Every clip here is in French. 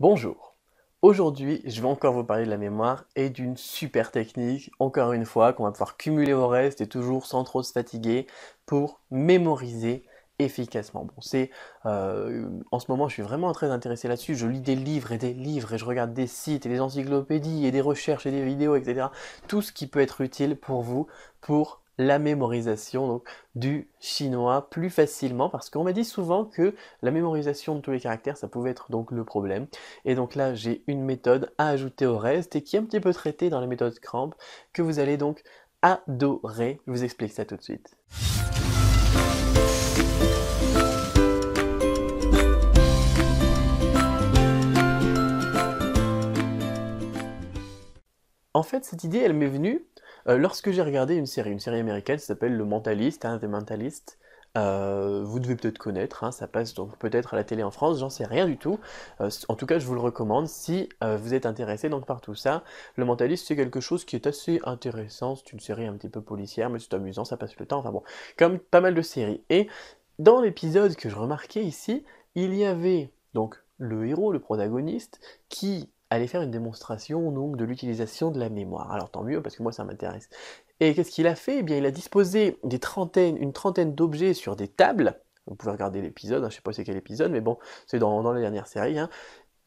Bonjour. Aujourd'hui, je vais encore vous parler de la mémoire et d'une super technique, encore une fois, qu'on va pouvoir cumuler au reste et toujours sans trop se fatiguer pour mémoriser efficacement. En ce moment, je suis vraiment très intéressé là-dessus. Je lis des livres et je regarde des sites et des encyclopédies et des recherches et des vidéos, etc. Tout ce qui peut être utile pour vous pour la mémorisation du chinois plus facilement parce qu'on m'a dit souvent que la mémorisation de tous les caractères, ça pouvait être donc le problème. Et donc là, j'ai une méthode à ajouter au reste et qui est un petit peu traitée dans la méthode Cramp que vous allez donc adorer. Je vous explique ça tout de suite. En fait, cette idée, elle m'est venue lorsque j'ai regardé une série américaine qui s'appelle Le Mentaliste, The Mentalist. Vous devez peut-être connaître, ça passe donc peut-être à la télé en France, j'en sais rien du tout. En tout cas, je vous le recommande si vous êtes intéressé donc par tout ça. Le Mentaliste, c'est quelque chose qui est assez intéressant, c'est une série un petit peu policière, mais c'est amusant, ça passe le temps, enfin bon, comme pas mal de séries. Et dans l'épisode que je remarquais ici, il y avait donc le héros, le protagoniste, qui allait faire une démonstration donc de l'utilisation de la mémoire. Alors tant mieux parce que moi ça m'intéresse. Et qu'est-ce qu'il a fait? Eh bien il a disposé une trentaine d'objets sur des tables. Vous pouvez regarder l'épisode, je ne sais pas c'est quel épisode, mais bon, c'est dans la dernière série.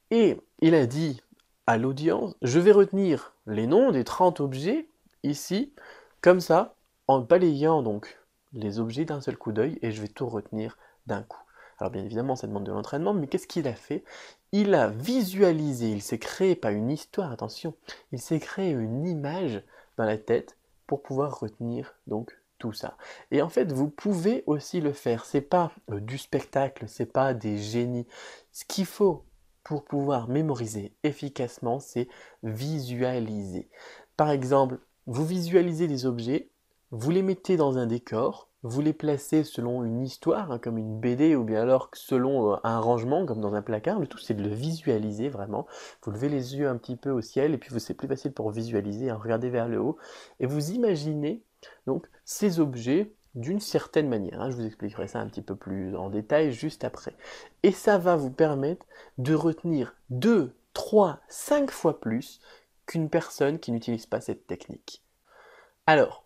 Et il a dit à l'audience, je vais retenir les noms des 30 objets ici, comme ça, en balayant donc les objets d'un seul coup d'œil, et je vais tout retenir d'un coup. Alors bien évidemment, ça demande de l'entraînement, mais qu'est-ce qu'il a fait? Il a visualisé, il s'est créé, pas une histoire, attention, il s'est créé une image dans la tête pour pouvoir retenir donc tout ça. Et en fait, vous pouvez aussi le faire. C'est pas du spectacle, c'est pas des génies. Ce qu'il faut pour pouvoir mémoriser efficacement, c'est visualiser. Par exemple, vous visualisez des objets, vous les mettez dans un décor, vous les placez selon une histoire, comme une BD, ou bien alors selon un rangement, comme dans un placard. Le tout, c'est de le visualiser vraiment. Vous levez les yeux un petit peu au ciel, et puis c'est plus facile pour visualiser, regardez vers le haut, et vous imaginez donc ces objets d'une certaine manière. Je vous expliquerai ça un petit peu plus en détail juste après. Et ça va vous permettre de retenir 2, 3, 5 fois plus qu'une personne qui n'utilise pas cette technique. Alors,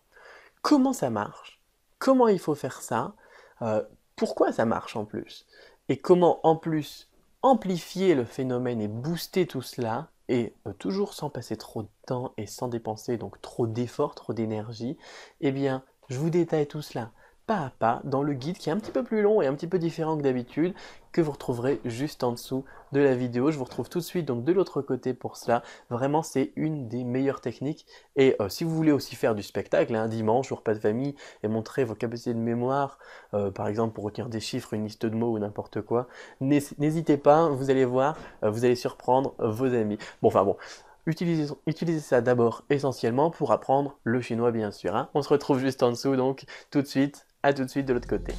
comment ça marche? Comment il faut faire ça? Euh, Pourquoi ça marche en plus? Et comment en plus amplifier le phénomène et booster tout cela, et toujours sans passer trop de temps et sans dépenser donc trop d'efforts, trop d'énergie? Eh bien, je vous détaille tout cela pas à pas dans le guide qui est un petit peu plus long et un petit peu différent que d'habitude, que vous retrouverez juste en dessous de la vidéo. Je vous retrouve tout de suite donc de l'autre côté pour cela. Vraiment, c'est une des meilleures techniques. Et si vous voulez aussi faire du spectacle, un dimanche au repas de famille et montrer vos capacités de mémoire, par exemple pour retenir des chiffres, une liste de mots ou n'importe quoi, n'hésitez pas, vous allez voir, vous allez surprendre vos amis. Bon, utilisez ça d'abord essentiellement pour apprendre le chinois bien sûr. On se retrouve juste en dessous donc tout de suite. À tout de suite de l'autre côté.